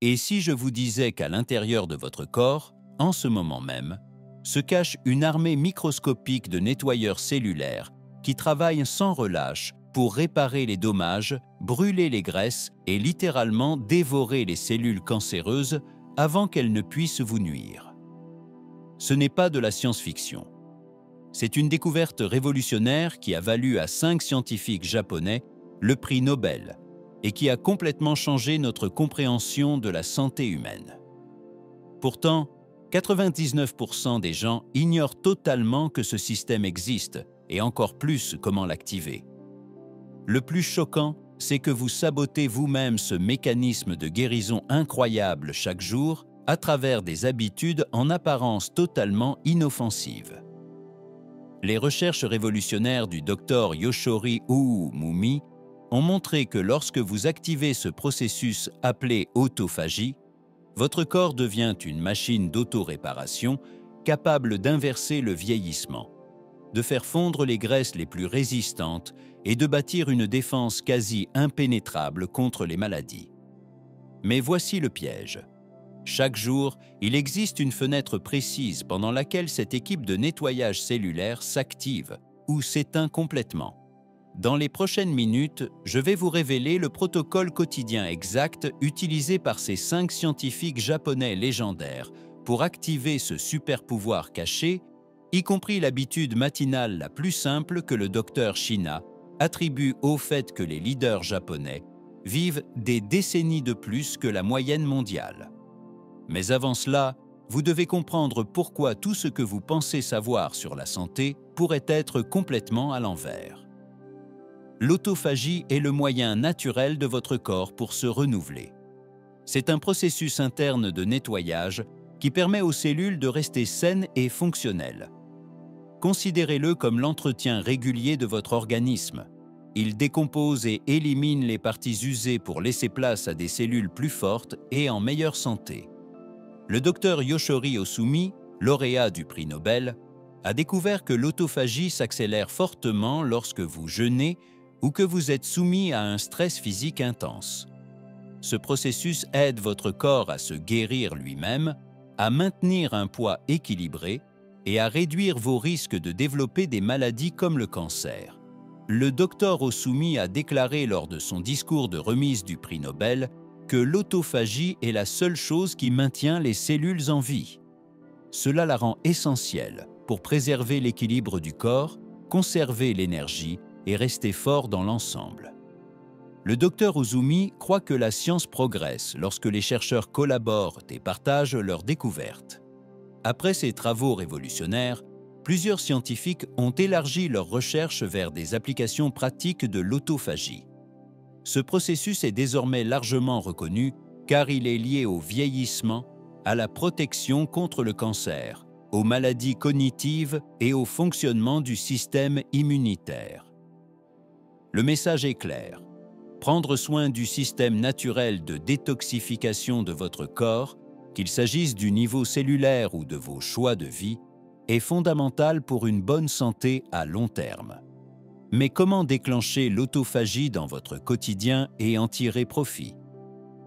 Et si je vous disais qu'à l'intérieur de votre corps, en ce moment même, se cache une armée microscopique de nettoyeurs cellulaires qui travaillent sans relâche pour réparer les dommages, brûler les graisses et littéralement dévorer les cellules cancéreuses avant qu'elles ne puissent vous nuire. Ce n'est pas de la science-fiction. C'est une découverte révolutionnaire qui a valu à 5 scientifiques japonais le prix Nobel et qui a complètement changé notre compréhension de la santé humaine. Pourtant, 99% des gens ignorent totalement que ce système existe et encore plus comment l'activer. Le plus choquant, c'est que vous sabotez vous-même ce mécanisme de guérison incroyable chaque jour à travers des habitudes en apparence totalement inoffensives. Les recherches révolutionnaires du Dr Yoshori Uemumi ont montré que lorsque vous activez ce processus appelé autophagie, votre corps devient une machine d'auto-réparation capable d'inverser le vieillissement, de faire fondre les graisses les plus résistantes et de bâtir une défense quasi impénétrable contre les maladies. Mais voici le piège. Chaque jour, il existe une fenêtre précise pendant laquelle cette équipe de nettoyage cellulaire s'active ou s'éteint complètement. Dans les prochaines minutes, je vais vous révéler le protocole quotidien exact utilisé par ces 5 scientifiques japonais légendaires pour activer ce super-pouvoir caché, y compris l'habitude matinale la plus simple que le docteur Shina attribue au fait que les leaders japonais vivent des décennies de plus que la moyenne mondiale. Mais avant cela, vous devez comprendre pourquoi tout ce que vous pensez savoir sur la santé pourrait être complètement à l'envers. L'autophagie est le moyen naturel de votre corps pour se renouveler. C'est un processus interne de nettoyage qui permet aux cellules de rester saines et fonctionnelles. Considérez-le comme l'entretien régulier de votre organisme. Il décompose et élimine les parties usées pour laisser place à des cellules plus fortes et en meilleure santé. Le docteur Yoshori Uemumi, lauréat du prix Nobel, a découvert que l'autophagie s'accélère fortement lorsque vous jeûnez ou que vous êtes soumis à un stress physique intense. Ce processus aide votre corps à se guérir lui-même, à maintenir un poids équilibré et à réduire vos risques de développer des maladies comme le cancer. Le docteur Uemumi a déclaré lors de son discours de remise du prix Nobel que l'autophagie est la seule chose qui maintient les cellules en vie. Cela la rend essentielle pour préserver l'équilibre du corps, conserver l'énergie et rester fort dans l'ensemble. Le docteur Uemumi croit que la science progresse lorsque les chercheurs collaborent et partagent leurs découvertes. Après ces travaux révolutionnaires, plusieurs scientifiques ont élargi leurs recherches vers des applications pratiques de l'autophagie. Ce processus est désormais largement reconnu car il est lié au vieillissement, à la protection contre le cancer, aux maladies cognitives et au fonctionnement du système immunitaire. Le message est clair. Prendre soin du système naturel de détoxification de votre corps, qu'il s'agisse du niveau cellulaire ou de vos choix de vie, est fondamental pour une bonne santé à long terme. Mais comment déclencher l'autophagie dans votre quotidien et en tirer profit?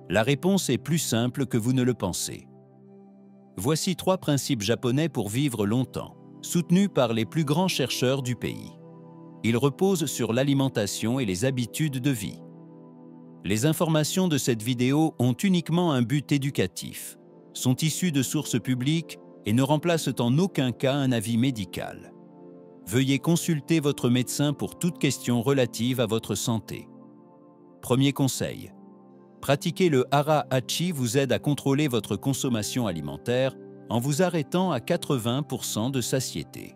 La réponse est plus simple que vous ne le pensez. Voici 3 principes japonais pour vivre longtemps, soutenus par les plus grands chercheurs du pays. Ils reposent sur l'alimentation et les habitudes de vie. Les informations de cette vidéo ont uniquement un but éducatif, sont issues de sources publiques et ne remplacent en aucun cas un avis médical. Veuillez consulter votre médecin pour toute question relative à votre santé. Premier conseil. Pratiquer le hara-hachi vous aide à contrôler votre consommation alimentaire en vous arrêtant à 80% de satiété.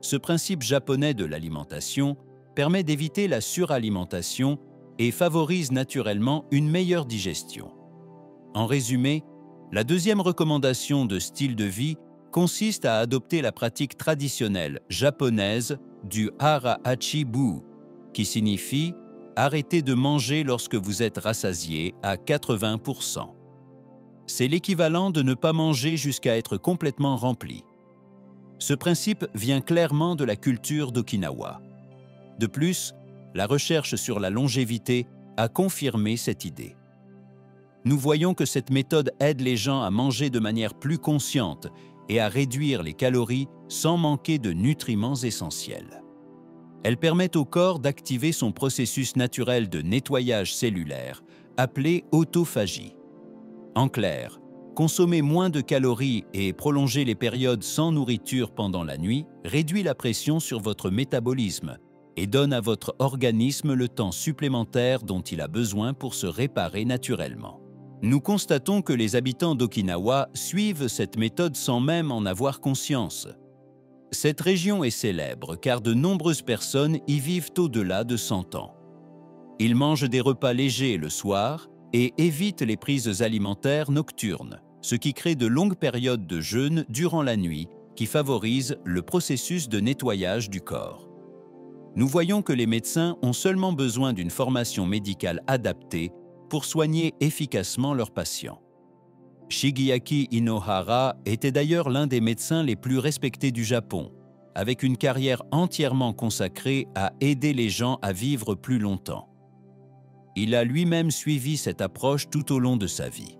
Ce principe japonais de l'alimentation permet d'éviter la suralimentation et favorise naturellement une meilleure digestion. En résumé, la deuxième recommandation de style de vie consiste à adopter la pratique traditionnelle japonaise du hara-hachi-bu, qui signifie arrêter de manger lorsque vous êtes rassasié à 80%. C'est l'équivalent de ne pas manger jusqu'à être complètement rempli. Ce principe vient clairement de la culture d'Okinawa. De plus, la recherche sur la longévité a confirmé cette idée. Nous voyons que cette méthode aide les gens à manger de manière plus consciente et à réduire les calories sans manquer de nutriments essentiels. Elle permet au corps d'activer son processus naturel de nettoyage cellulaire, appelé autophagie. En clair, consommer moins de calories et prolonger les périodes sans nourriture pendant la nuit réduit la pression sur votre métabolisme et donne à votre organisme le temps supplémentaire dont il a besoin pour se réparer naturellement. Nous constatons que les habitants d'Okinawa suivent cette méthode sans même en avoir conscience. Cette région est célèbre car de nombreuses personnes y vivent au-delà de 100 ans. Ils mangent des repas légers le soir et évitent les prises alimentaires nocturnes, ce qui crée de longues périodes de jeûne durant la nuit qui favorisent le processus de nettoyage du corps. Nous voyons que les médecins ont seulement besoin d'une formation médicale adaptée pour soigner efficacement leurs patients. Shigeaki Inohara était d'ailleurs l'un des médecins les plus respectés du Japon, avec une carrière entièrement consacrée à aider les gens à vivre plus longtemps. Il a lui-même suivi cette approche tout au long de sa vie.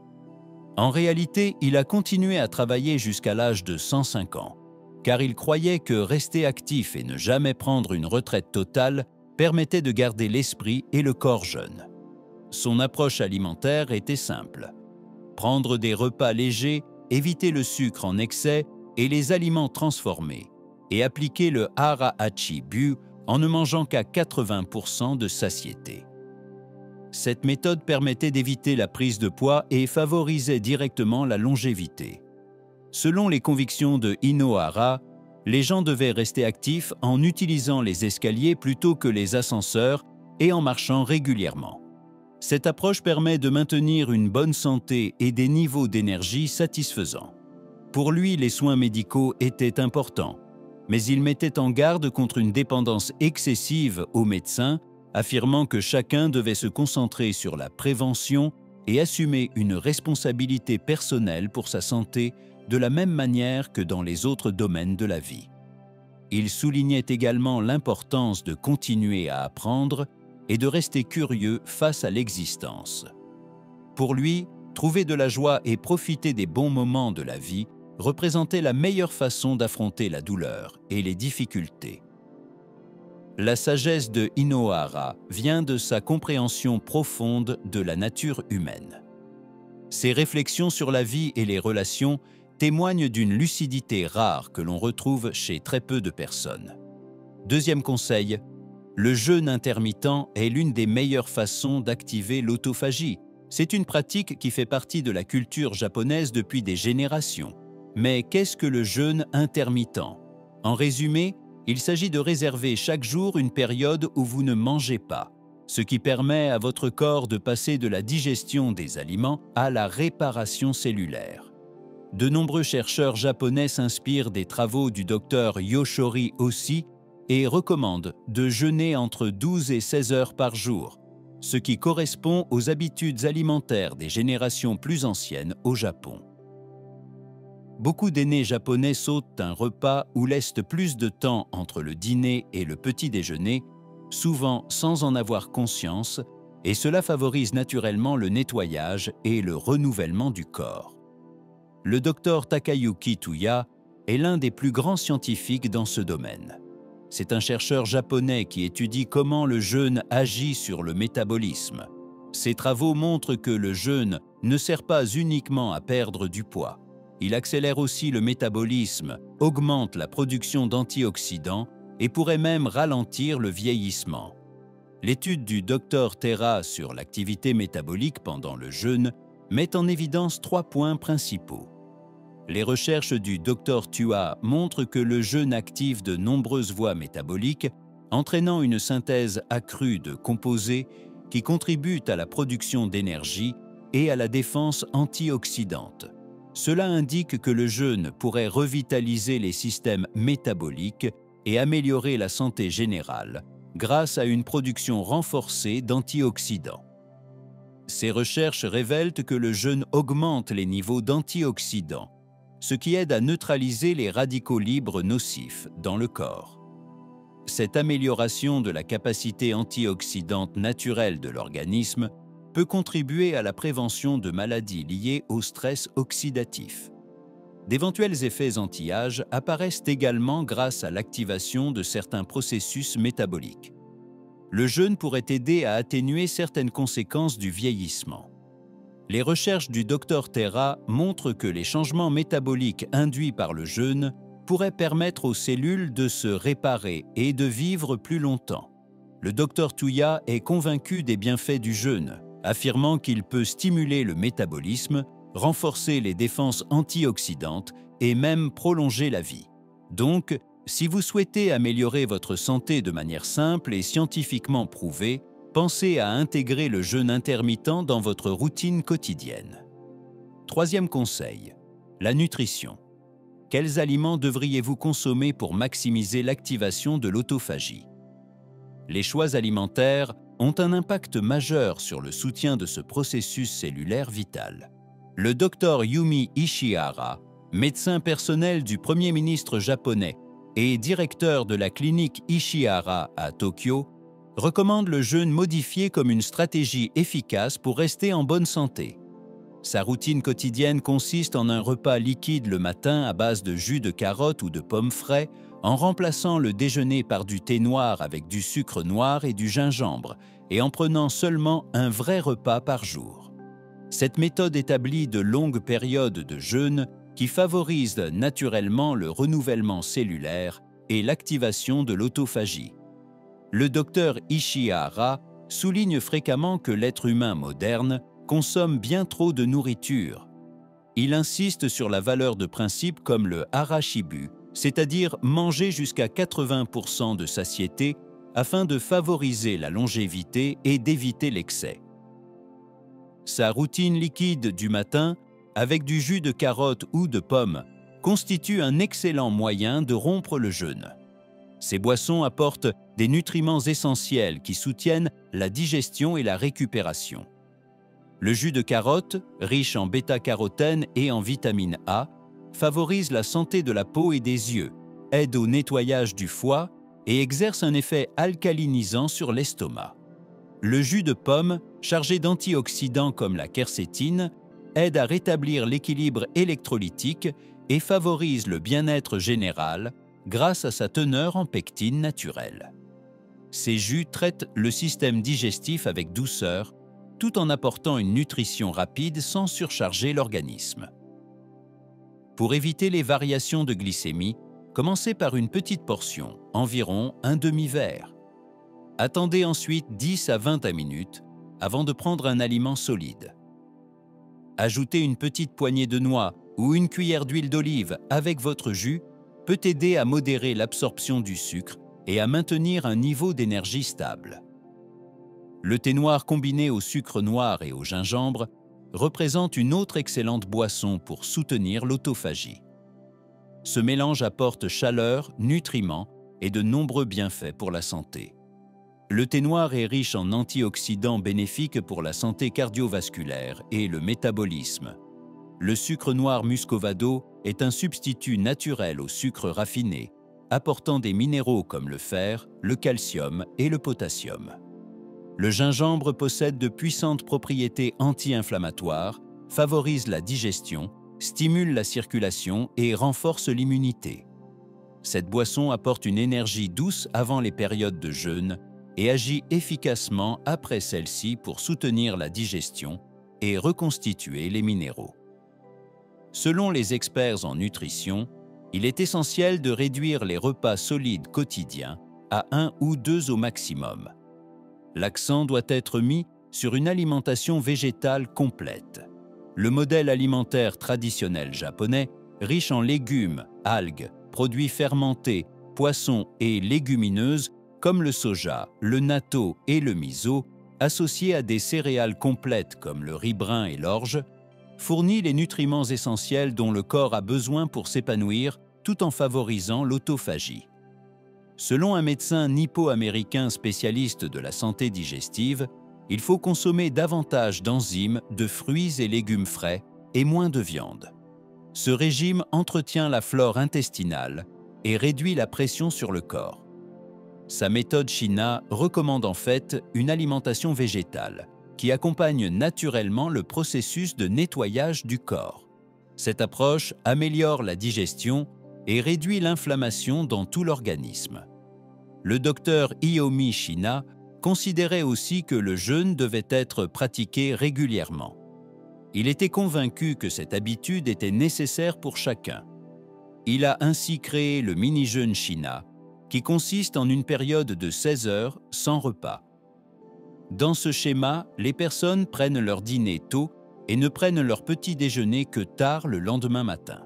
En réalité, il a continué à travailler jusqu'à l'âge de 105 ans, car il croyait que rester actif et ne jamais prendre une retraite totale permettait de garder l'esprit et le corps jeunes. Son approche alimentaire était simple. Prendre des repas légers, éviter le sucre en excès et les aliments transformés, et appliquer le hara-hachi bu en ne mangeant qu'à 80% de satiété. Cette méthode permettait d'éviter la prise de poids et favorisait directement la longévité. Selon les convictions de Inohara, les gens devaient rester actifs en utilisant les escaliers plutôt que les ascenseurs et en marchant régulièrement. Cette approche permet de maintenir une bonne santé et des niveaux d'énergie satisfaisants. Pour lui, les soins médicaux étaient importants, mais il mettait en garde contre une dépendance excessive aux médecins, affirmant que chacun devait se concentrer sur la prévention et assumer une responsabilité personnelle pour sa santé de la même manière que dans les autres domaines de la vie. Il soulignait également l'importance de continuer à apprendre et de rester curieux face à l'existence. Pour lui, trouver de la joie et profiter des bons moments de la vie représentait la meilleure façon d'affronter la douleur et les difficultés. La sagesse de Inohara vient de sa compréhension profonde de la nature humaine. Ses réflexions sur la vie et les relations témoignent d'une lucidité rare que l'on retrouve chez très peu de personnes. Deuxième conseil, le jeûne intermittent est l'une des meilleures façons d'activer l'autophagie. C'est une pratique qui fait partie de la culture japonaise depuis des générations. Mais qu'est-ce que le jeûne intermittent? En résumé, il s'agit de réserver chaque jour une période où vous ne mangez pas, ce qui permet à votre corps de passer de la digestion des aliments à la réparation cellulaire. De nombreux chercheurs japonais s'inspirent des travaux du docteur Yoshori Oshi et recommande de jeûner entre 12 et 16 heures par jour, ce qui correspond aux habitudes alimentaires des générations plus anciennes au Japon. Beaucoup d'aînés japonais sautent un repas ou laissent plus de temps entre le dîner et le petit déjeuner, souvent sans en avoir conscience, et cela favorise naturellement le nettoyage et le renouvellement du corps. Le docteur Takayuki Tuya est l'un des plus grands scientifiques dans ce domaine. C'est un chercheur japonais qui étudie comment le jeûne agit sur le métabolisme. Ses travaux montrent que le jeûne ne sert pas uniquement à perdre du poids. Il accélère aussi le métabolisme, augmente la production d'antioxydants et pourrait même ralentir le vieillissement. L'étude du Dr Terra sur l'activité métabolique pendant le jeûne met en évidence 3 points principaux. Les recherches du Dr Tua montrent que le jeûne active de nombreuses voies métaboliques, entraînant une synthèse accrue de composés qui contribuent à la production d'énergie et à la défense antioxydante. Cela indique que le jeûne pourrait revitaliser les systèmes métaboliques et améliorer la santé générale grâce à une production renforcée d'antioxydants. Ces recherches révèlent que le jeûne augmente les niveaux d'antioxydants, ce qui aide à neutraliser les radicaux libres nocifs dans le corps. Cette amélioration de la capacité antioxydante naturelle de l'organisme peut contribuer à la prévention de maladies liées au stress oxydatif. D'éventuels effets anti-âge apparaissent également grâce à l'activation de certains processus métaboliques. Le jeûne pourrait aider à atténuer certaines conséquences du vieillissement. Les recherches du Dr Terra montrent que les changements métaboliques induits par le jeûne pourraient permettre aux cellules de se réparer et de vivre plus longtemps. Le Dr Touya est convaincu des bienfaits du jeûne, affirmant qu'il peut stimuler le métabolisme, renforcer les défenses antioxydantes et même prolonger la vie. Donc, si vous souhaitez améliorer votre santé de manière simple et scientifiquement prouvée, pensez à intégrer le jeûne intermittent dans votre routine quotidienne. Troisième conseil, la nutrition. Quels aliments devriez-vous consommer pour maximiser l'activation de l'autophagie? Les choix alimentaires ont un impact majeur sur le soutien de ce processus cellulaire vital. Le Dr Yumi Ishihara, médecin personnel du Premier ministre japonais et directeur de la clinique Ishihara à Tokyo, recommande le jeûne modifié comme une stratégie efficace pour rester en bonne santé. Sa routine quotidienne consiste en un repas liquide le matin à base de jus de carotte ou de pommes frais, en remplaçant le déjeuner par du thé noir avec du sucre noir et du gingembre, et en prenant seulement un vrai repas par jour. Cette méthode établit de longues périodes de jeûne qui favorisent naturellement le renouvellement cellulaire et l'activation de l'autophagie. Le docteur Ishihara souligne fréquemment que l'être humain moderne consomme bien trop de nourriture. Il insiste sur la valeur de principes comme le harashibu, c'est-à-dire manger jusqu'à 80% de satiété afin de favoriser la longévité et d'éviter l'excès. Sa routine liquide du matin, avec du jus de carotte ou de pomme, constitue un excellent moyen de rompre le jeûne. Ces boissons apportent des nutriments essentiels qui soutiennent la digestion et la récupération. Le jus de carotte, riche en bêta-carotène et en vitamine A, favorise la santé de la peau et des yeux, aide au nettoyage du foie et exerce un effet alcalinisant sur l'estomac. Le jus de pomme, chargé d'antioxydants comme la quercétine, aide à rétablir l'équilibre électrolytique et favorise le bien-être général grâce à sa teneur en pectine naturelle. Ces jus traitent le système digestif avec douceur, tout en apportant une nutrition rapide sans surcharger l'organisme. Pour éviter les variations de glycémie, commencez par une petite portion, environ un demi-verre. Attendez ensuite 10 à 20 minutes avant de prendre un aliment solide. Ajouter une petite poignée de noix ou une cuillère d'huile d'olive avec votre jus peut aider à modérer l'absorption du sucre et à maintenir un niveau d'énergie stable. Le thé noir combiné au sucre noir et au gingembre représente une autre excellente boisson pour soutenir l'autophagie. Ce mélange apporte chaleur, nutriments et de nombreux bienfaits pour la santé. Le thé noir est riche en antioxydants bénéfiques pour la santé cardiovasculaire et le métabolisme. Le sucre noir muscovado est un substitut naturel au sucre raffiné, apportant des minéraux comme le fer, le calcium et le potassium. Le gingembre possède de puissantes propriétés anti-inflammatoires, favorise la digestion, stimule la circulation et renforce l'immunité. Cette boisson apporte une énergie douce avant les périodes de jeûne et agit efficacement après celle-ci pour soutenir la digestion et reconstituer les minéraux. Selon les experts en nutrition, il est essentiel de réduire les repas solides quotidiens à 1 ou 2 au maximum. L'accent doit être mis sur une alimentation végétale complète. Le modèle alimentaire traditionnel japonais, riche en légumes, algues, produits fermentés, poissons et légumineuses comme le soja, le natto et le miso, associés à des céréales complètes comme le riz brun et l'orge, fournit les nutriments essentiels dont le corps a besoin pour s'épanouir tout en favorisant l'autophagie. Selon un médecin nippo-américain spécialiste de la santé digestive, il faut consommer davantage d'enzymes, de fruits et légumes frais et moins de viande. Ce régime entretient la flore intestinale et réduit la pression sur le corps. Sa méthode Shina recommande en fait une alimentation végétale, qui accompagne naturellement le processus de nettoyage du corps. Cette approche améliore la digestion et réduit l'inflammation dans tout l'organisme. Le docteur Iyomi Shina considérait aussi que le jeûne devait être pratiqué régulièrement. Il était convaincu que cette habitude était nécessaire pour chacun. Il a ainsi créé le mini-jeûne Shina, qui consiste en une période de 16 heures sans repas. Dans ce schéma, les personnes prennent leur dîner tôt et ne prennent leur petit déjeuner que tard le lendemain matin.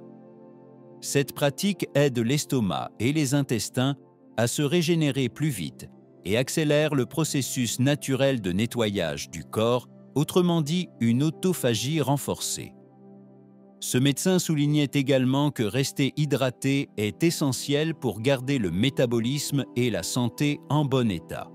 Cette pratique aide l'estomac et les intestins à se régénérer plus vite et accélère le processus naturel de nettoyage du corps, autrement dit une autophagie renforcée. Ce médecin soulignait également que rester hydraté est essentiel pour garder le métabolisme et la santé en bon état.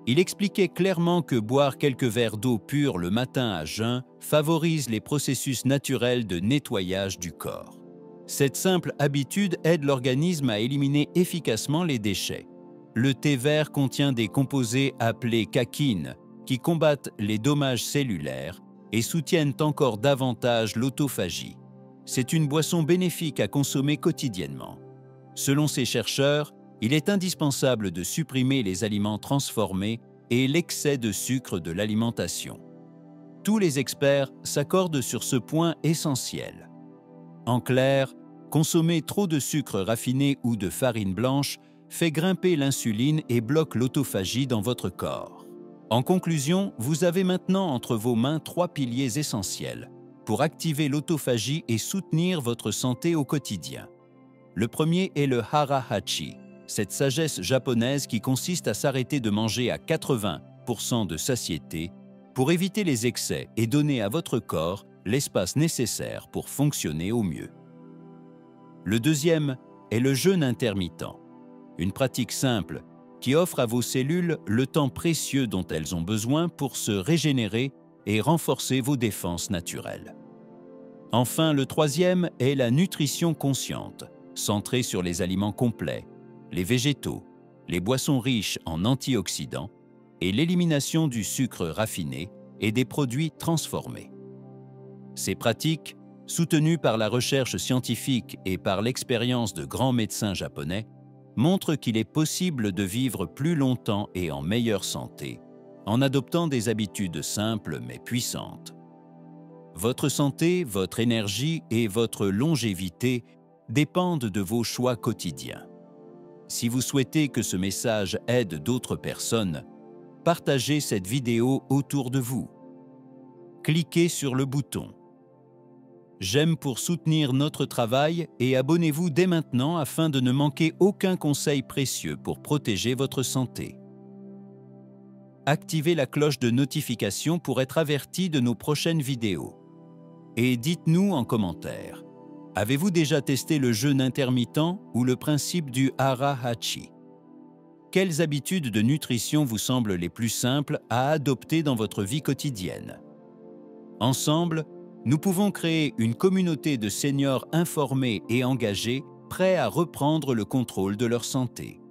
Il expliquait clairement que boire quelques verres d'eau pure le matin à jeun favorise les processus naturels de nettoyage du corps. Cette simple habitude aide l'organisme à éliminer efficacement les déchets. Le thé vert contient des composés appelés caquines qui combattent les dommages cellulaires et soutiennent encore davantage l'autophagie. C'est une boisson bénéfique à consommer quotidiennement. Selon ces chercheurs, il est indispensable de supprimer les aliments transformés et l'excès de sucre de l'alimentation. Tous les experts s'accordent sur ce point essentiel. En clair, consommer trop de sucre raffiné ou de farine blanche fait grimper l'insuline et bloque l'autophagie dans votre corps. En conclusion, vous avez maintenant entre vos mains 3 piliers essentiels pour activer l'autophagie et soutenir votre santé au quotidien. Le premier est le hara-hachi, cette sagesse japonaise qui consiste à s'arrêter de manger à 80% de satiété pour éviter les excès et donner à votre corps l'espace nécessaire pour fonctionner au mieux. Le deuxième est le jeûne intermittent, une pratique simple qui offre à vos cellules le temps précieux dont elles ont besoin pour se régénérer et renforcer vos défenses naturelles. Enfin, le troisième est la nutrition consciente, centrée sur les aliments complets, les végétaux, les boissons riches en antioxydants et l'élimination du sucre raffiné et des produits transformés. Ces pratiques, soutenues par la recherche scientifique et par l'expérience de grands médecins japonais, montrent qu'il est possible de vivre plus longtemps et en meilleure santé, en adoptant des habitudes simples mais puissantes. Votre santé, votre énergie et votre longévité dépendent de vos choix quotidiens. Si vous souhaitez que ce message aide d'autres personnes, partagez cette vidéo autour de vous. Cliquez sur le bouton J'aime pour soutenir notre travail et abonnez-vous dès maintenant afin de ne manquer aucun conseil précieux pour protéger votre santé. Activez la cloche de notification pour être averti de nos prochaines vidéos. Et dites-nous en commentaire, avez-vous déjà testé le jeûne intermittent ou le principe du hara-hachi? Quelles habitudes de nutrition vous semblent les plus simples à adopter dans votre vie quotidienne? Ensemble, nous pouvons créer une communauté de seniors informés et engagés, prêts à reprendre le contrôle de leur santé.